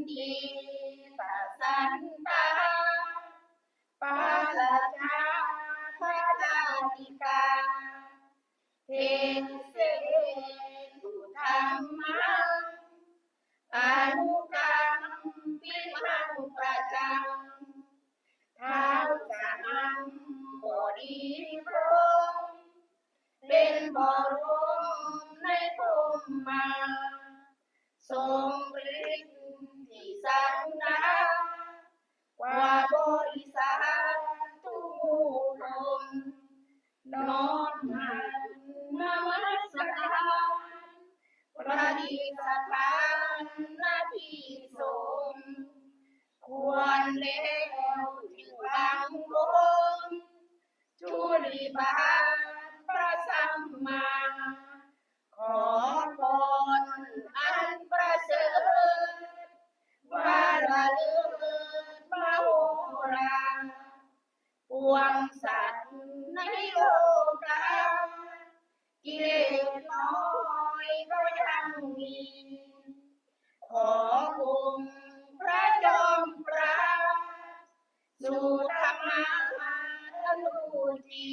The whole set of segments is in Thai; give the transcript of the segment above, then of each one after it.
ดีประสันตาปาลชาคาลาติกาเทเสตุธรรมังอนุกรรมปิมังประจังท้าวจะหังบริพรหมเป็นบรมในภูมิมาทรงฤทธิ์ที่สังดากว่าบริษัททุกคนน้อมนมัสการประดิษฐานนาทีสงฆ์ควรแล้วจึงบังคมจุลิบาลพระสัมมาขอพรอันประเสริฐวาระเลิศมโหฬารปวงสัตว์ในโลกากิเลสน้อยก็ยังมีขอองค์พระจอมเกล้าสู่ธรรมะนุที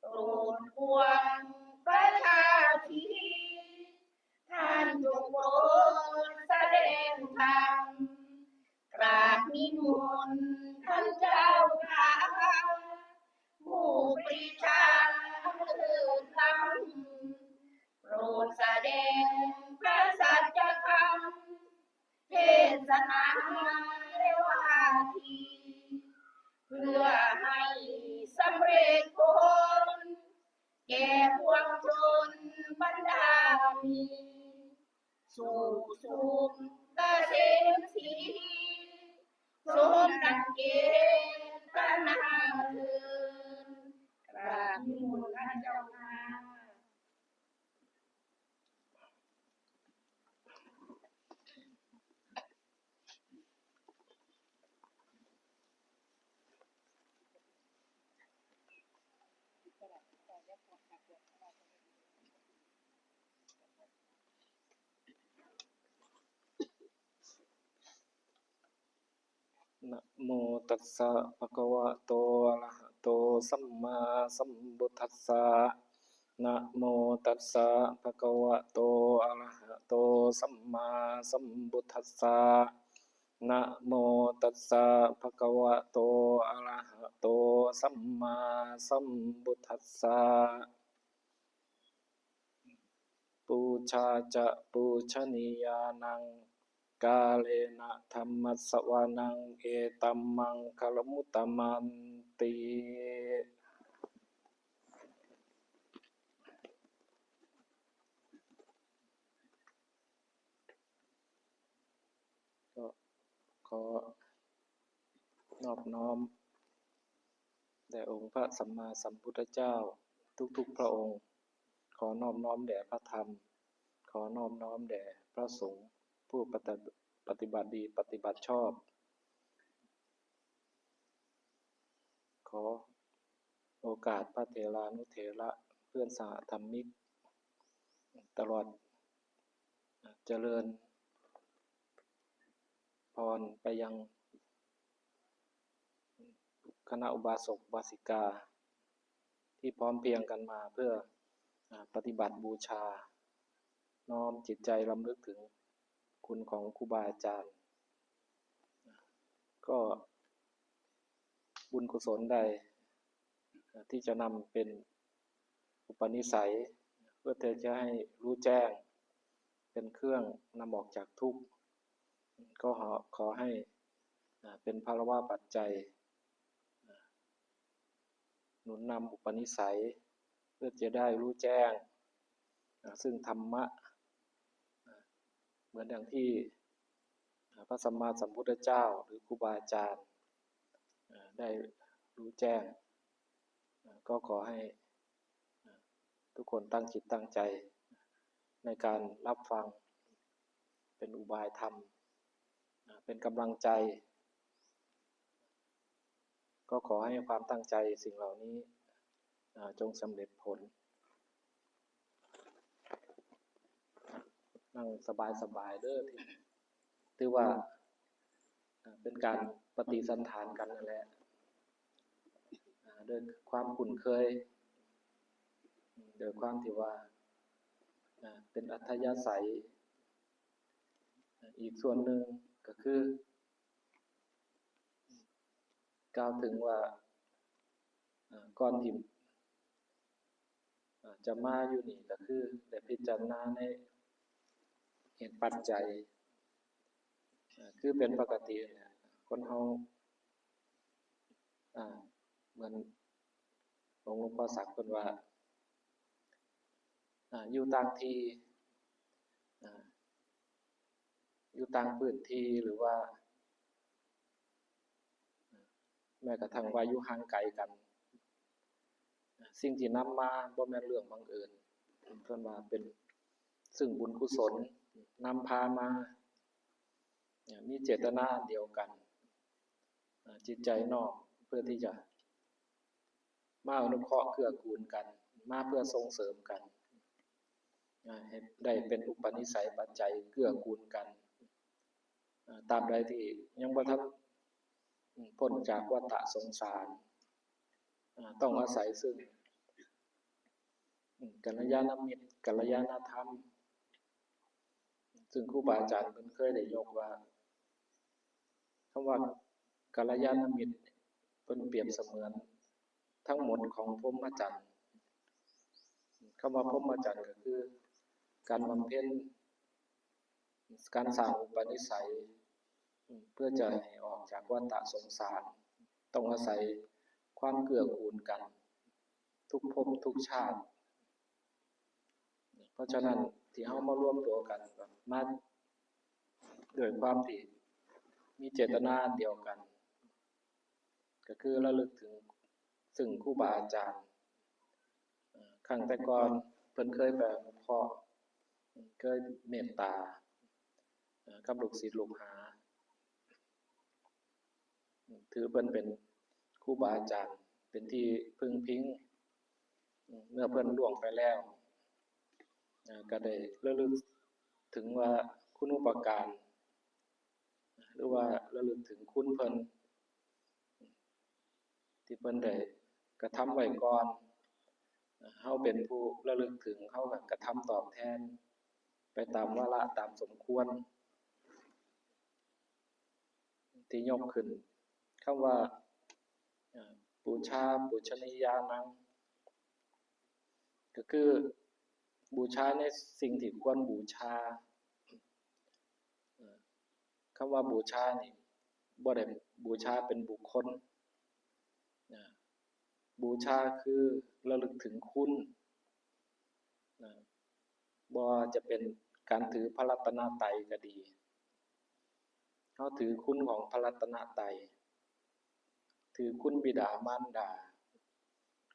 โปรดควรประชาทีท่านจงโปรดแสดงธรรมกราบนิมนต์ท่านเจ้าค่ะผู้ปรีชาเลิศล้ำโปรดแสดงพระสัจธรรมเทศนาเรวาทีเพื่อให้สำเร็จผลแก่พวงชนบรรดามีสู่สุขเกษมสีสมดังเกตนาเถิดกราบนิมนต์พระเจ้าค่ะนะโมตัสสะภะคะวะโตอะระหะโตสัมมาสัมพุทธัสสะนะโมตัสสะภะคะวะโตอะระหะโตสัมมาสัมพุทธัสสะนะโมตัสสะภะคะวะโตอะระหะโตสัมมาสัมพุทธัสสะปูชาจะปูชนียานังกาเลนะธัมมัสสวานังเอตัมมังคลมุตตมันติก็ขอนอบน้อมแด่องค์พระสัมมาสัมพุทธเจ้าทุกๆพระองค์ขอนอบน้อมแด่พระธรรมขอนอบน้อมแด่พระสงฆ์ผู้ปฏิบัติดีปฏิบัติชอบขอโอกาสพระเถรานุเถระเพื่อนสหธรรมิกตลอดเจริญพรไปยังคณะอุบาสกอุบาสิกาที่พร้อมเพรียงกันมาเพื่อปฏิบัติบูชาน้อมจิตใจรำลึกถึงคุณของครูบาอาจารย์ก็บุญกุศลใดที่จะนำเป็นอุปนิสัยเพื่อจะให้รู้แจ้งเป็นเครื่องนำออกจากทุกข์ก็ขอให้เป็นภารวะปัจจัยหนุนนำอุปนิสัยเพื่อจะได้รู้แจ้งซึ่งธรรมะเหมือนอย่างที่พระสัมมาสัมพุทธเจ้าหรือครูบาอาจารย์ได้รู้แจ้งก็ขอให้ทุกคนตั้งจิตตั้งใจในการรับฟังเป็นอุบายธรรมเป็นกำลังใจก็ขอให้ความตั้งใจสิ่งเหล่านี้จงสำเร็จผลนั่งสบายๆเด้อที่ ถือว่าเป็นการปฏิสันถานกันนั่นแหละโดยความคุ้นเคยโดยความที่ว่าเป็นอัธยาศัยอีกส่วนหนึ่งก็คือกล่าวถึงว่าก่อนที่จะมาอยู่นี่ก็คือได้พิจารณาในเหตุปัจจัยคือเป็นปกติเนี่ยคนเฮาเหมือนหลวงพ่อศักดิ์เพิ่นว่าอยู่ต่างที่อยู่ต่างพื้นที่หรือว่าแม้กระทั่งว่าอยู่ห่างไกลกันสิ่งที่นำมาบ่แม่นเรื่องบังเอิญเพิ่นว่าเป็นซึ่งบุญกุศลนำพามามีเจตนาเดียวกันจิตใจนอกเพื่อที่จะมาอนุเคราะห์เกื้อกูลกันมาเพื่อส่งเสริมกันให้ได้เป็นอุปนิสัยปัจจัยเกื้อกูลกันตามใดที่ยังบ่ทันพ้นจากวัฏสงสารต้องอาศัยซึ่งกัลยาณมิตรกัลยาณธรรมซึ่งครูบาอาจารย์เพิ่นเคยได้ยกว่าคำว่ากัลยาณมิตรเพิ่นเปรียบเสมือนทั้งหมดของพรหมจรรย์คำว่าพรหมจรรย์ก็คือการบำเพ็ญการสร้างอุปนิสัยเพื่อจะให้ออกจากวัฏสงสารต้องอาศัยความเกื้อกูลกันทุกภพทุกชาติเพราะฉะนั้นที่เฮามารวมตัวกันมาด้วยความที่มีเจตนาเดียวกันก็คือระลึกถึงซึ่งครูบาอาจารย์ครั้งแต่ก่อนเพิ่นเคยไปเพาะเคยเมตตากับลูกศิษย์ลูกหาถือเพิ่นเป็นครูบาอาจารย์เป็นที่พึ่งพิงเมื่อเพิ่นล่วงไปแล้วก็ได้ระลึกถึงว่าคุณูปการหรือว่าระลึกถึงคุณเพิ่นที่เพิ่นได้กระทำไว้ก่อนเฮาเป็นผู้ระลึกถึงเฮาก็กระทำตอบแทนไปตามวาระตามสมควรที่ยกขึ้นคำว่าบูชาปูชนียานังก็คือบูชาในสิ่งที่ควรบูชาคำว่าบูชานี่บ่ได้บูชาเป็นบุคคลบูชาคือระลึกถึงคุณบ่จะเป็นการถือพระรัตนตรัยก็ดีเฮาถือคุณของพระรัตนตรัยถือคุณบิดามารดา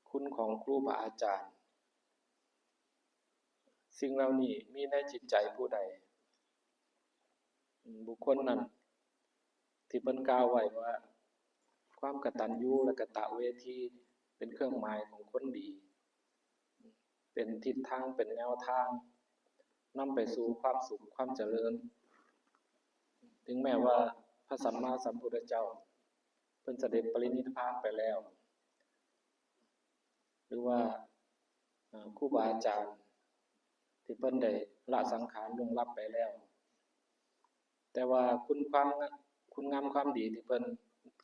คุณของครูบาอาจารย์สิ่งเหล่านี้มีในจิตใจผู้ใดบุคคลนั้นที่เพิ่นกล่าวไว้ว่าความกตัญญูและกตเวทีเป็นเครื่องหมายของคนดีเป็นทิศทางเป็นแนวทางนำไปสู่ความสุขความเจริญถึงแม้ว่าพระสัมมาสัมพุทธเจ้าเพิ่นเสด็จปรินิพพานไปแล้วหรือว่าครูบาอาจารย์ที่เพิ่นได้ละสังขารล่วงลับไปแล้วแต่ว่าคุณงามความดีที่เพิ่น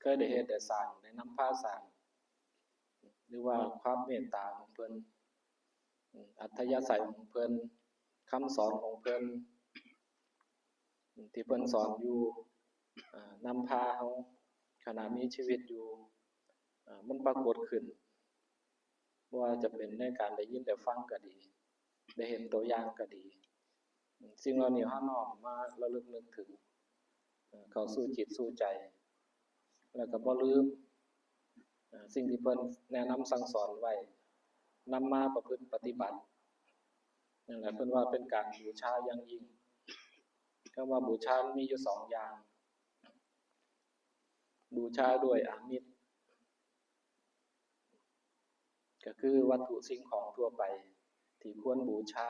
เคยได้เฮ็ดได้สร้างได้นำพาสร้างหรือว่าความเมตตาของเพิ่นอัธยาศัยของเพิ่นคำสอนของเพิ่นที่เพิ่นสอนอยู่นำพาเฮาขณะมีชีวิตอยู่มันปรากฏขึ้นบ่ว่าจะเป็นในการได้ยินได้ฟังก็ดีได้เห็นตัวอย่างก็ดีสิ่งเหล่านี้เฮาน้อมมาระลึกนึกถึงเข้าสู่จิตสู่ใจแล้วก็บ่ลืมสิ่งที่เพิ่นแนะนำสั่งสอนไว้นำมาประพฤติปฏิบัตินั่นแหละเพิ่นว่าเป็นการบูชาอย่างยิ่งคำว่าบูชามีอยู่2อย่างบูชาด้วยอามิสก็คือวัตถุสิ่งของทั่วไปที่ควรบูชา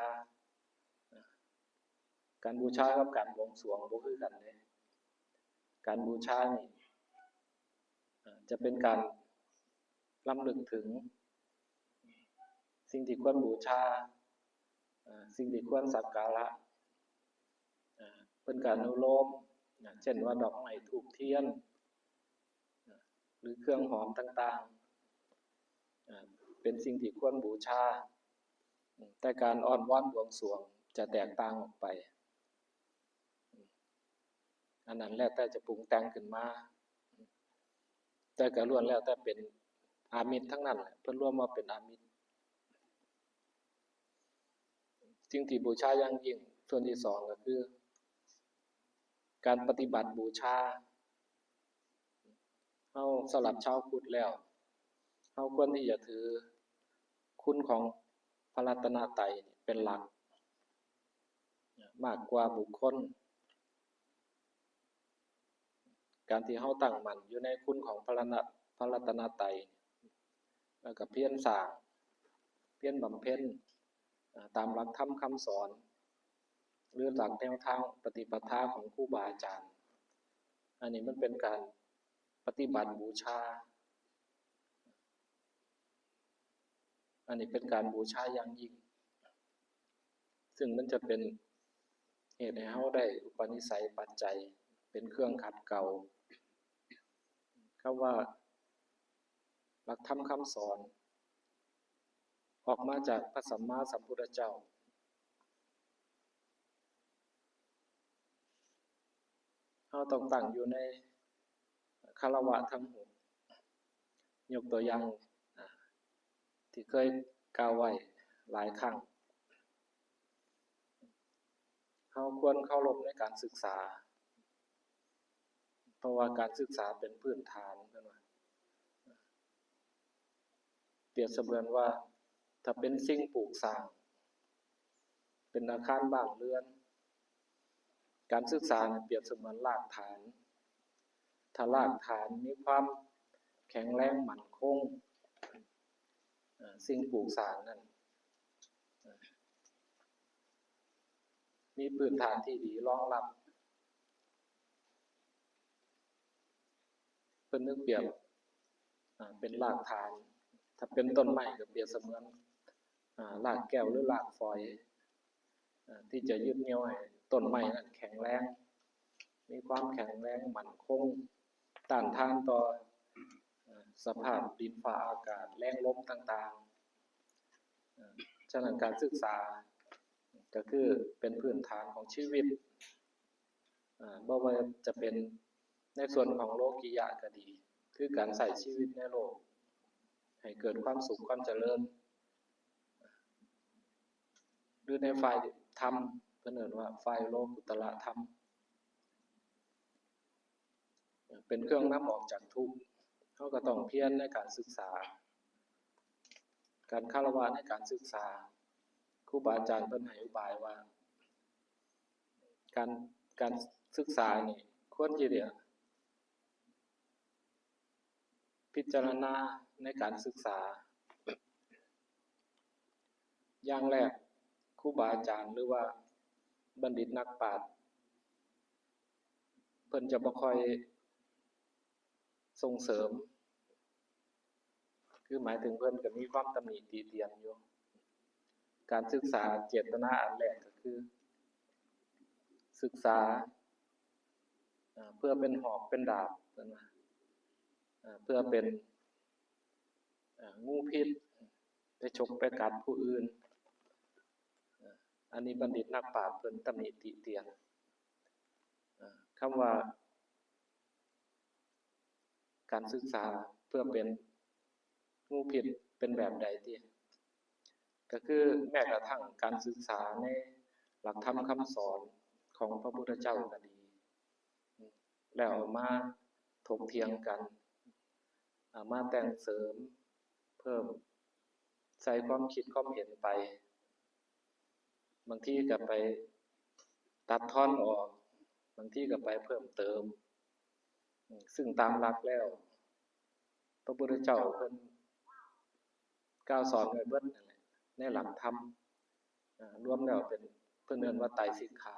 การบูชากับการบวงสรวงบ่คือกันเด้ การบูชานี่จะเป็นการรำลึกถึงสิ่งที่ควรบูชาสิ่งที่ควรสักการะเป็นการอนุโลมเช่นว่าดอกไม้ธูปเทียนหรือเครื่องหอมต่างๆเป็นสิ่งที่ควรบูชาแต่การอ้อนวอนบวงสรวงจะแตกต่างออกไปอันนั้นแล้วแต่จะปรุงแต่งขึ้นมาแต่ก็ล้วนแล้วแต่เป็นอามิตรทั้งนั้นแหละเพิ่นรวมมาเป็นอามิตรสิ่งที่บูชาอย่างยิ่งส่วนที่สองก็คือการปฏิบัติบูชาเฮาสำหรับชาวพุทธแล้วเฮาควรที่จะถือคุณของพระรัตนตรัยเป็นหลักมากกว่าบุคคลการที่เฮาตั้งมั่นอยู่ในคุณของพระรัตนตรัยแล้วก็เพียรสร้างเพียรบำเพ็ญตามหลักธรรมคำสอนหรือหลักแนวทางปฏิปทาของครูบาอาจารย์อันนี้มันเป็นการปฏิบัติบูชาอันนี้เป็นการบูชาอย่างยิ่งซึ่งมันจะเป็นเหตุให้เฮาได้อุปนิสัยปัจจัยเป็นเครื่องขัดเกลาคำว่าหลักธรรมคำสอนออกมาจากพระสัมมาสัมพุทธเจ้าเฮาต้องตั้งอยู่ในคารวะทั้งหกยกตัวอย่างที่เคยกล่าวไว้หลายครั้งเฮาควรเคารพในการศึกษาเพราะว่าการศึกษาเป็นพื้นฐานเพิ่นว่าเปรียบเสมือนว่าถ้าเป็นสิ่งปลูกสร้างเป็นอาคารบ้านเรือนการศึกษาเปรียบเสมือนรากฐานถ้ารากฐานมีความแข็งแรงมั่นคงสิ่งปลูกสร้างนั้นมีพื้นฐานที่ดีรองรับเพิ่นนึกเปรียบเป็นรากฐานถ้าเป็นต้นไม้ก็เปรียบเสมือนรากแก้วหรือรากฝอยที่จะยึดเหนี่ยวให้ต้นไม้นั้นแข็งแรงมีความแข็งแรงมั่นคงต้านทานต่อสภาพดินฟ้าอากาศแรงลมต่างๆฉะนั้นการศึกษาก็คือเป็นพื้นฐานของชีวิตบ่ว่าจะเป็นในส่วนของโลกียะก็ดีคือการใช้ชีวิตในโลกให้เกิดความสุขความเจริญหรือในฝ่ายธรรมเพิ่นเอิ้นว่าฝ่ายโลกุตตรธรรมเป็นเครื่องนำออกจากทุกข์เฮาก็ต้องเพียรในการศึกษาการฆราวาสในการศึกษาครูบาอาจารย์เพิ่นให้อุบายว่าการศึกษานี่ควรที่จะพิจารณาในการศึกษาอย่างแรกครูบาอาจารย์หรือว่าบัณฑิตนักปราชญ์เพิ่นจะบ่ค่อยส่งเสริมคือหมายถึงเพิ่นก็มีความตำหนิติเตียนอยู่การศึกษาเจตนาอันแรกก็คือศึกษาเพื่อเป็นหอกเป็นดาบเพิ่นว่าเพื่อเป็นงูพิษไปฉกไปกัดผู้อื่นอันนี้บัณฑิตนักปราชญ์เพิ่นตำหนิติเตียนคำว่าการศึกษาเพื่อเป็นงูพิษเป็นแบบใดติก็คือแม้กระทั่งการศึกษาในหลักธรรมคำสอนของพระพุทธเจ้าก็ดีแล้วเอามาถกเถียงกันมาแต่งเสริมเพิ่มใส่ความคิดความเห็นไปบางทีก็ไปตัดทอนออกบางทีก็ไปเพิ่มเติมซึ่งตามหลักแล้วพระพุทธเจ้าเพิ่นกล่าวสอนไว้เบิดนั่นแหละในหลักธรรมรวมแล้วเป็นเพิ่นเอิ้นว่าไตรสิกขา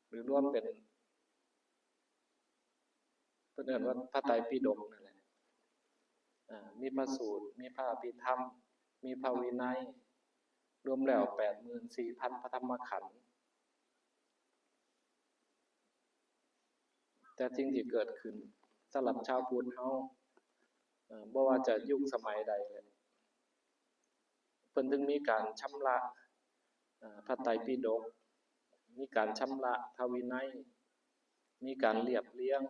หรือรวมเป็น เพิ่นเอิ้นว่าพระไตรปิฎกนั่นแหละมีพระสูตรมีพระอภิธรรมมีพระวินัยรวมแล้ว 84,000 พระธรรมขันธ์แต่สิ่งที่เกิดขึ้นสำหรับชาวพุทธเฮาบ่ว่าจะยุคสมัยใดเลยเพิ่นถึงมีการชำระพระไตรปิฎกมีการชำระพระวินัยมีการเรียบเรียง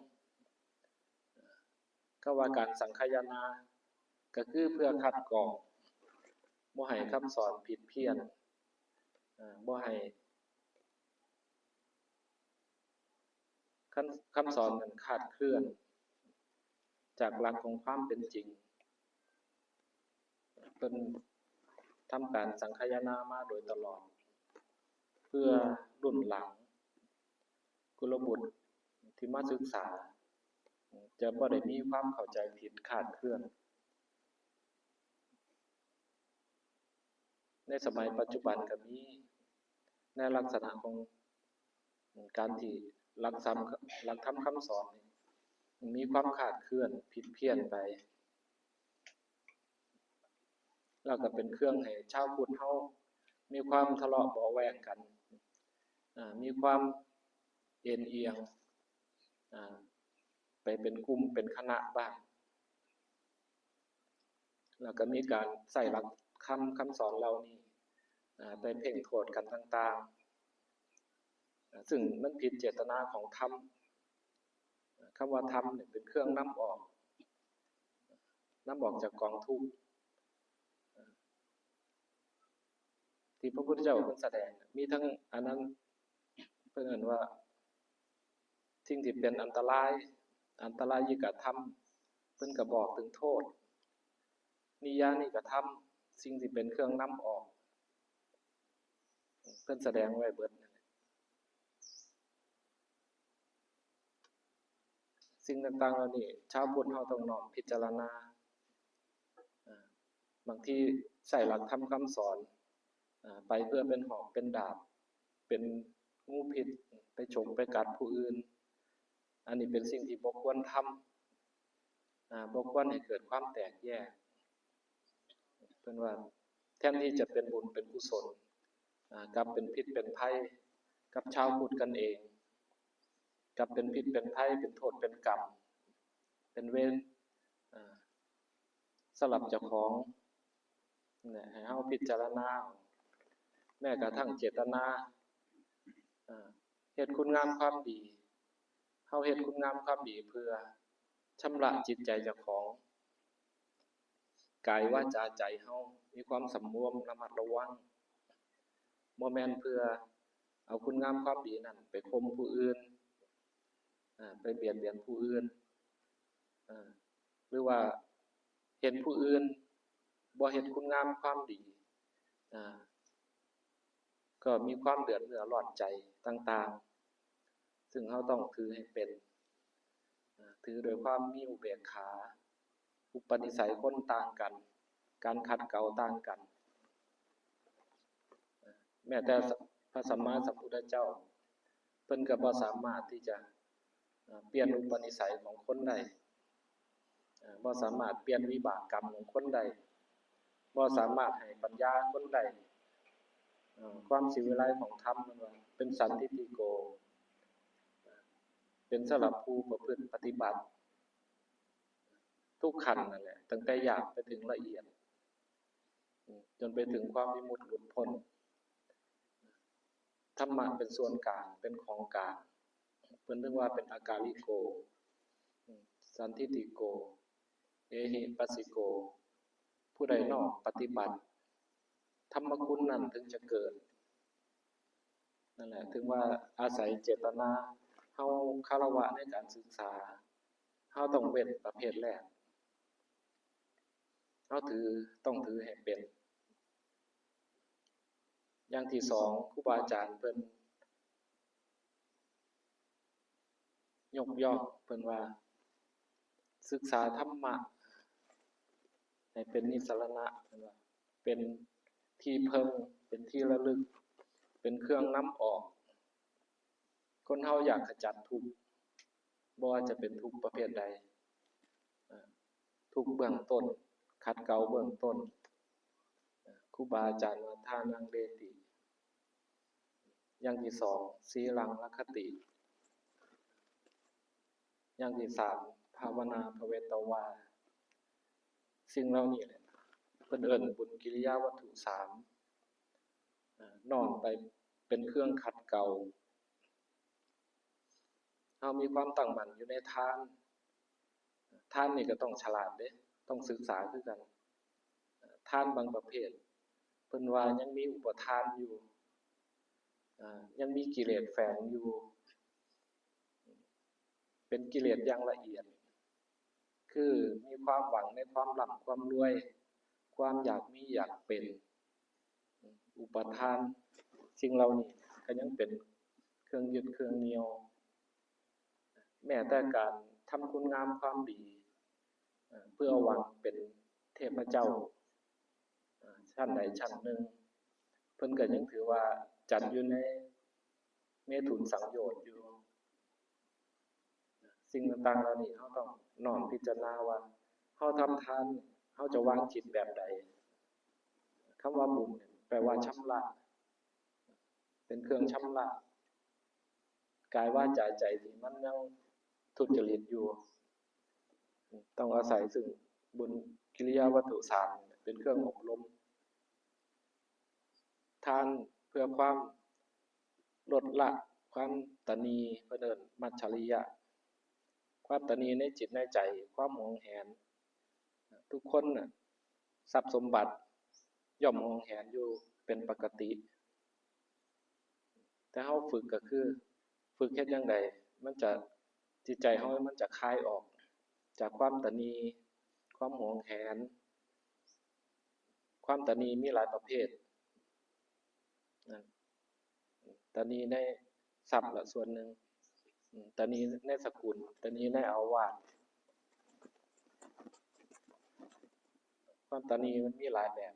ก็ว่าการสังคายนาก็คือเพื่อคัดกรองบ่ให้คำสอนผิดเพี้ยนบ่ให้คำสอนนั้นคลาดเคลื่อนจากหลักของความเป็นจริงเพิ่นทำการสังคายนามาโดยตลอดเพื่อรุ่นหลังกุลบุตรที่มาศึกษาจะบ่ได้มีความเข้าใจผิดคลาดเคลื่อนในสมัยปัจจุบันก็มีในลักษณะของการที่หลักธรรมคำสอนมีความคลาดเคลื่อนผิดเพี้ยนไปแล้วก็เป็นเครื่องให้ชาวพุทธเฮามีความทะเลาะเบาะแว้งกันมีความเอ็นเอียงไปเป็นกลุ่มเป็นคณะบ้างแล้วก็มีการใส่หลักคำสอนเหล่านี้ไปเพ่งโทษกันต่างๆซึ่งมันผิดเจตนาของธรรมคำว่าธรรมเนี่ยเป็นเครื่องนำออกจากกองทุกข์ที่พระพุทธเจ้าเพิ่นแสดงมีทั้งอันนั้นเพิ่นเอิ้นว่าสิ่งที่เป็นอันตรายยิกธรรมเพิ่นก็บอกถึงโทษนิยานิกธรรมสิ่งที่เป็นเครื่องนำออกเพิ่นแสดงไว้เบิดสิ่งต่างๆเหล่านี้ชาวพุทธเฮาต้องน้อมพิจารณาบางทีใส่หลักธรรมคำสอนไปเพื่อเป็นหอกเป็นดาบเป็นงูพิษไปฉกไปกัดผู้อื่นอันนี้เป็นสิ่งที่บ่ควรทำบ่ควรให้เกิดความแตกแยกเพิ่นว่าแทนที่จะเป็นบุญเป็นกุศลกลับเป็นพิษเป็นภัยกับชาวพุทธกันเองกลับเป็นพิษเป็นภัยเป็นโทษเป็นกรรมเป็นเวรสำหรับเจ้าของให้เฮาพิจารณาแม้กระทั่งเจตนาเฮ็ดคุณงามความดีเฮาเฮ็ดคุณงามความดีเพื่อชำระจิตใจเจ้าของกายวาจาใจเฮามีความสำรวมระมัดระวังบ่แม่นเพื่อเอาคุณงามความดีนั้นไปข่มผู้อื่นไปเบียดเบียนผู้อื่นหรือว่าเห็นผู้อื่นบ่เฮ็ดคุณงามความดีก็มีความเดือดเนื้อร้อนใจต่างๆซึ่งเราต้องถือให้เป็นถือโดยความมีอุเบกขาอุปนิสัยคนต่างกันการขัดเกลาต่างกันแม้แต่พระสัมมาสัมพุทธเจ้าเพิ่นก็บ่สามารถที่จะเปลี่ยนอุปนิสัยของคนได้บ่สามารถเปลี่ยนวิบากกรรมของคนได้บ่สามารถให้ปัญญาคนได้ความสิวิไลของธรรมมันว่าเป็นสันทิฏฐิโกเป็นสำหรับผู้ประพฤติปฏิบัติทุกขั้นนั่นแหละตั้งแต่หยาบไปถึงละเอียดจนไปถึงความวิมุตติหลุดพ้นธรรมะเป็นส่วนกลางเป็นของกลางเพิ่นเรียกว่าเป็นอากาลิโกสันทิฏฐิโกเอหิปัสสิโกผู้ใดนอกปฏิบัติธรรมคุณนั้นถึงจะเกิดนั่นแหละถึงว่าอาศัยเจตนาเฮาคารวะในการศึกษาเฮาต้องเว้นประเภทแรกเฮาต้องถือให้เป็นอย่างที่สองครูบาอาจารย์เพิ่นยกย่องเพิ่นว่าศึกษาธรรมะให้เป็นนิสรณะเพิ่นว่าเป็นที่เพิ่งเป็นที่ระลึกเป็นเครื่องนำออกคนเฮาอยากขจัดทุกข์ บ่ว่าจะเป็นทุกข์ประเภทใดทุกข์เบื้องต้นขัดเกลาเบื้องต้นครูบาอาจารย์ว่าทานังเดติอย่างที่สองสีลังลัคติอย่างที่สามภาวนาภเวตวาสิ่งเหล่านี้แหละเพิ่นเอิ้นบุญกิริยาวัตถุสามน้อมไปเป็นเครื่องขัดเกลาเฮามีความตั้งมั่นอยู่ในทานนี่ก็ต้องฉลาดเด้ต้องศึกษาคือกันทานบางประเภทเพิ่นว่ายังมีอุปทานอยู่ยังมีกิเลสแฝงอยู่เป็นกิเลสอย่างละเอียดคือมีความหวังในความร่ำความรวยความอยากมีอยากเป็นอุปทานสิ่งเหล่านี้ก็ยังเป็นเครื่องยึดเครื่องเหนี่ยวแม้แต่การทำคุณงามความดีเพื่อหวังเป็นเทพเจ้าชั้นใดชั้นหนึ่งเพิ่นก็ยังถือว่าจัดอยู่ในเมถุนสังโยชน์อยู่สิ่งต่างๆเหล่านี้เฮาต้องน้อมพิจารณาว่าเฮาทำทานเฮาจะวางจิตแบบใดคำว่าบุญแปลว่าชำระเป็นเครื่องชำระกายวาจาใจที่มันยังทุจริตอยู่ต้องอาศัยซึ่งบุญกิริยาวัตถุสามเป็นเครื่องอบรมทานเพื่อความลดละความตณีเพิ่นเอิ้นมัจฉริยะความตณีในจิตในใจความหวงแหนทุกคนน่ะทรัพย์สมบัติย่อมหวงแหนอยู่เป็นปกติแต่เฮาฝึกก็คือฝึกเฮ็ดจังไดมันจะจิตใจเฮามันจะคลายออกจากความตณีความหวงแหนความตณีมีหลายประเภทตณีในทรัพย์ละส่วนหนึ่งตณีในสกุลตณีในอาวาสความตณีมันมีหลายแบบ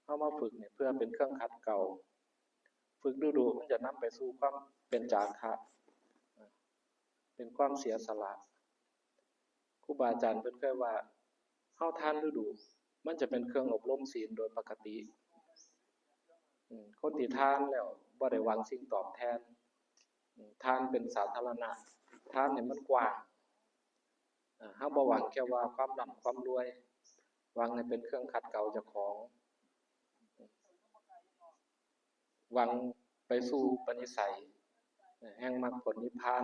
เฮามาฝึกเนี่ยเพื่อเป็นเครื่องขัดเกลาฝึกดูๆมันจะนำไปสู่ความเป็นจาคะเป็นความเสียสละครูบาอาจารย์เพิ่นเคยว่าเฮาทานดูๆมันจะเป็นเครื่องอบรมศีลโดยปกติคนที่ทานแล้วบ่ได้หวังสิ่งตอบแทนทานเป็นสาธารณะทานเนี่ยมันกว้างเฮาบ่หวังแค่ว่าความร่ำความรวยหวังให้เป็นเครื่องขัดเกลาเจ้าของหวังไปสู่อุปนิสัยแห่งมรรคผลนิพพาน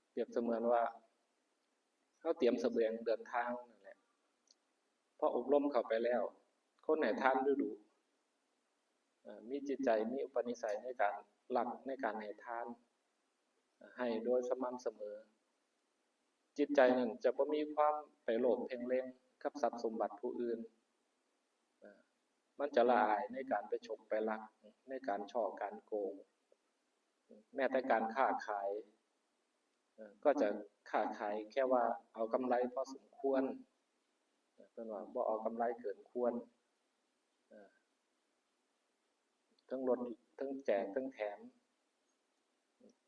เปรียบเสมือนว่าเฮาเตรียมเสบียงเดินทางนั่นแหละพออบรมเข้าไปแล้วคนไหนทานดูๆมีจิตใจมีอุปนิสัยในการรักในการให้ทานให้โดยสม่ำเสมอจิตใจนั้นจะบ่มีความไปโลภเพ่งเล็งกับทรัพย์สมบัติผู้อื่นมันจะละอายในการไปฉกไปลักในการฉ้อการโกงแม้แต่การค้าขายก็จะค้าขายแค่ว่าเอากำไรพอสมควรเพิ่นว่าบ่เอากำไรเกินควรทั้งลดทั้งแจกทั้งแถม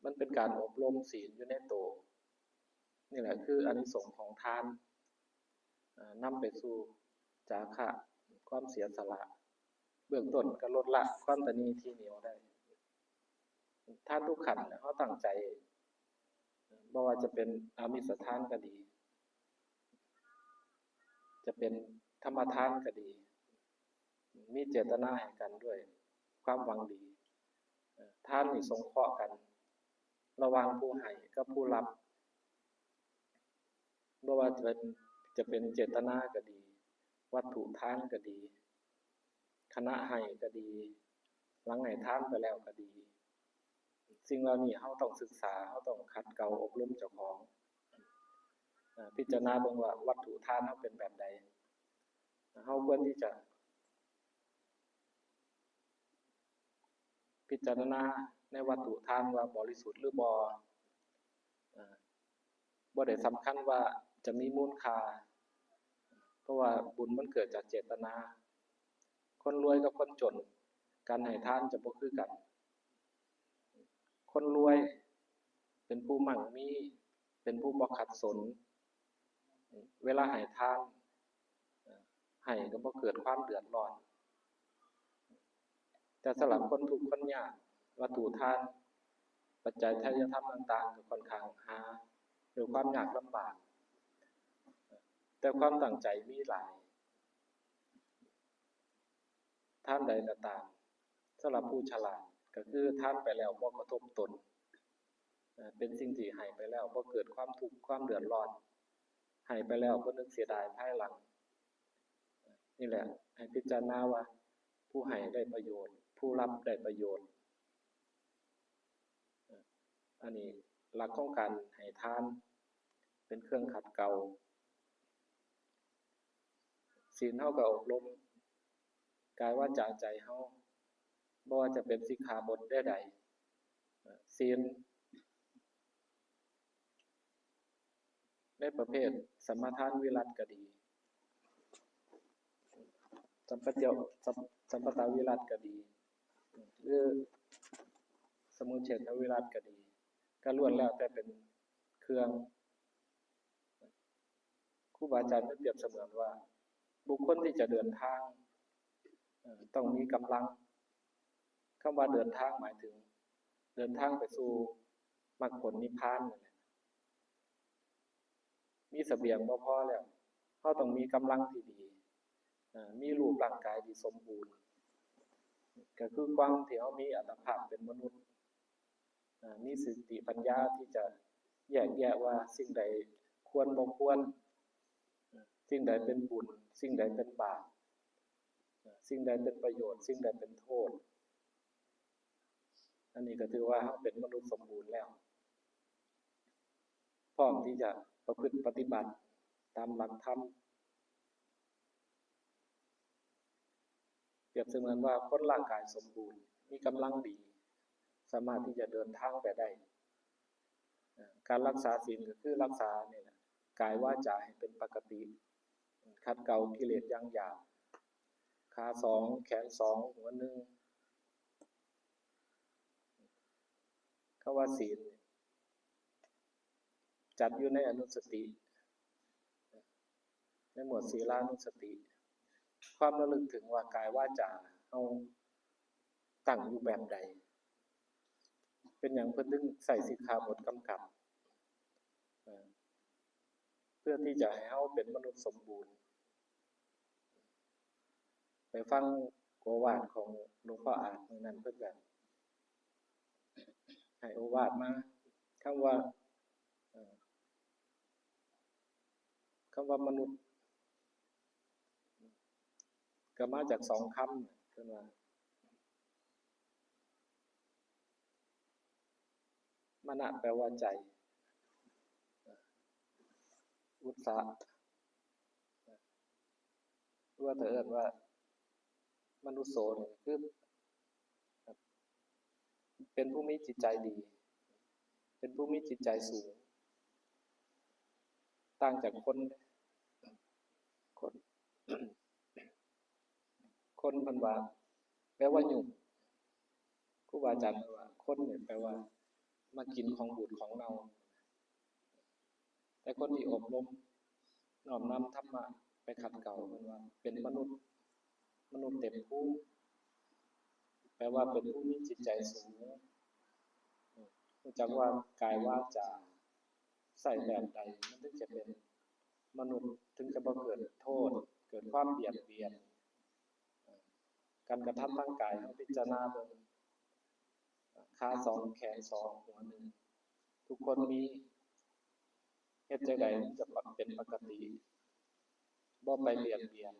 มันเป็นการอบรมศีลอยู่ในตัวนี่แหละคืออานิสงส์ของทานนำไปสู่จาคะความเสียสละเบื้องต้นก็ลดละความตณีทีเหนียวได้ทานทุกขันเฮาตั้งใจบ่ว่าจะเป็นอามิสทานก็ดีจะเป็นธรรมทานก็ดีมีเจตนาให้กันด้วยความหวังดีทานนี่สงเคราะห์กันระหว่างผู้ให้กับผู้รับบ่ว่าจะเป็นเจตนาก็ดีวัตถุทานก็ดีคณะให้ก็ดีหลังให้ทานไปแล้วก็ดีสิ่งเหล่านี้เฮาต้องศึกษาเฮาต้องขัดเกลาอบรมเจ้าของพิจารณาเบิ่งว่าวัตถุทานเฮาเป็นแบบใดเฮาควรที่จะพิจารณาในวัตถุทานว่าบริสุทธิ์หรือบ่ได้สำคัญว่าจะมีมูลค่าเพราะว่าบุญมันเกิดจากเจตนาคนรวยกับคนจนการให้ทานจะบ่คือกัน คนรวยเป็นผู้มั่งมีเป็นผู้บ่ขัดสนเวลาให้ทานให้ก็บ่เกิดความเดือดร้อนแต่สำหรับคนทุกข์คนยากวัตถุทานปัจจัยทายธรรมต่างๆก็ค่อนข้างหาด้วยความยากลำบากแต่ความตั้งใจมีหลายท่านใดก็ตามสำหรับผู้ฉลาดก็คือท่านไปแล้วบ่กระทบตนเป็นสิ่งที่ให้ไปแล้วบ่เกิดความทุกข์ความเดือดร้อนให้ไปแล้วบ่นึกเสียดายภายหลังนี่แหละให้พิจารณาว่าผู้ให้ได้ประโยชน์ผู้รับได้ประโยชน์อันนี้หลักของการให้ทานเป็นเครื่องขัดเกลาศีลเฮาก็อบรมกายวาจาใจเฮาบ่ว่าจะเป็นสิกขาบทใดๆศีลในประเภทสมทานวิรัติก็ดีสัมปทาวิรัติก็ดีหรือสมุเฉทวิรัติก็ดีก็ล้วนแล้วแต่เป็นเครื่องครูบาอาจารย์เปรียบเสมือนว่าบุคคลที่จะเดินทางต้องมีกำลังคำว่าเดินทางหมายถึงเดินทางไปสู่มรรคผลนิพพานนั่นแหละมีเสบียงบ่พอแล้วเราต้องมีกำลังที่ดีมีรูปร่างกายที่สมบูรณ์ก็คือความที่เรามีอัตภาพเป็นมนุษย์มีสติปัญญาที่จะแยกแยะว่าสิ่งใดควรบ่ควรสิ่งใดเป็นบุญสิ่งใดเป็นบาปสิ่งใดเป็นประโยชน์สิ่งใดเป็นโทษอันนี้ก็ถือว่าเราเป็นมนุษย์สมบูรณ์แล้วพร้อมที่จะประพฤติปฏิบัติตามหลักธรรมเปรียบเสมือนว่าคนร่างกายสมบูรณ์มีกำลังดีสามารถที่จะเดินทางไปได้การรักษาศีลก็คือรักษาเนี่ยแหละกายวาจาให้เป็นปกติขัดเกลากิเลสอย่างหยาบขาสองแขนสองหัวหนึ่งคำว่าศีลจัดอยู่ในอนุสติในหมวดศีลานุสติความระลึกถึงว่ากายวาจาเอาตั้งอยู่แบบใดเป็นอย่างเพิ่นถึงใส่สิกขาบทกำกับเพื่อที่จะให้เฮาเป็นมนุษย์สมบูรณ์ไปฟังโอวาทของหลวงพ่ออาจมื้อนั้นเพิ่นก็ให้โอวาทมาคำว่ามนุษย์ก็มาจากสองคำเพิ่นว่ามนะแปลว่าใจอุตสาหะว่าเอิ้นว่ามนุษย์โสนี่คือเป็นผู้มีจิตใจดีเป็นผู้มีจิตใจสูงต่างจากคนคนเพิ่นว่าแปลว่ายุ่งครูบาอาจารย์ว่าคนเนี่ยแปลว่ามากินของบูดของเน่าแต่คนที่อบรมน้อมนำธรรมะไปขัดเกลาเพิ่นว่าเป็นมนุษย์เต็มภูมิแปลว่าเป็นผู้มีจิตใจสูงรู้จักว่ากายวาจาใส่แบบใดมันถึงจะเป็นมนุษย์ถึงจะบ่เกิดโทษเกิดความเบียดเบียนการกระทำทางกายเฮาพิจารณาเบิ่งขาสองแขนสองหัวหนึ่งทุกคนมีเฮ็ดจังได๋จะเป็นปกติบ่ไปเบียดเบียน